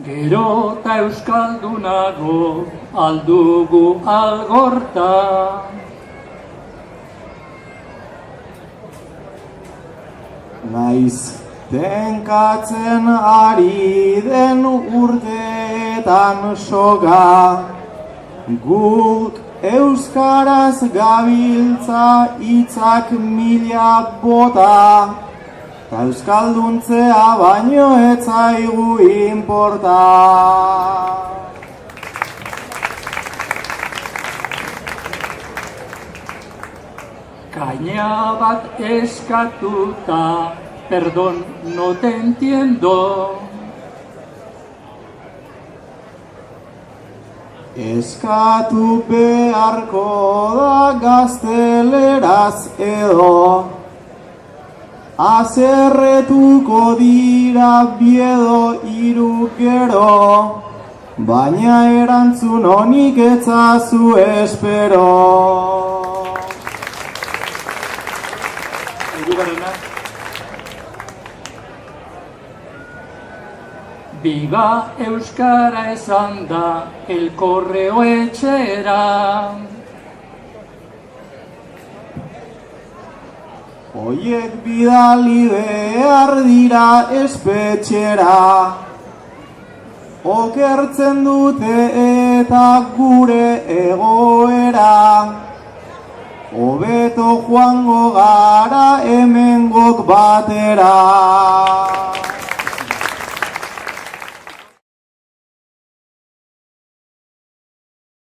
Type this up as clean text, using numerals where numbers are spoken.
Gero ta euskaldunago aldugu algorta. Naiz tenkatzen ari den urteetan soga, guk euskaraz gabiltza hitzak mila bota, ta euskalduntzea baino ez zaigu inporta. Kaina bat eskatuta, perdón, no te entiendo. Eskatu beharko da gazteleraz edo, haserretuko dira biedo hiru gero, baina erantzun honik etzazu espero. Biga euskara esan da el correo etxera. Hoiek bidali behar dira espetxera, okertzen dute eta gure egoera, hobeto joango gara hemengok batera.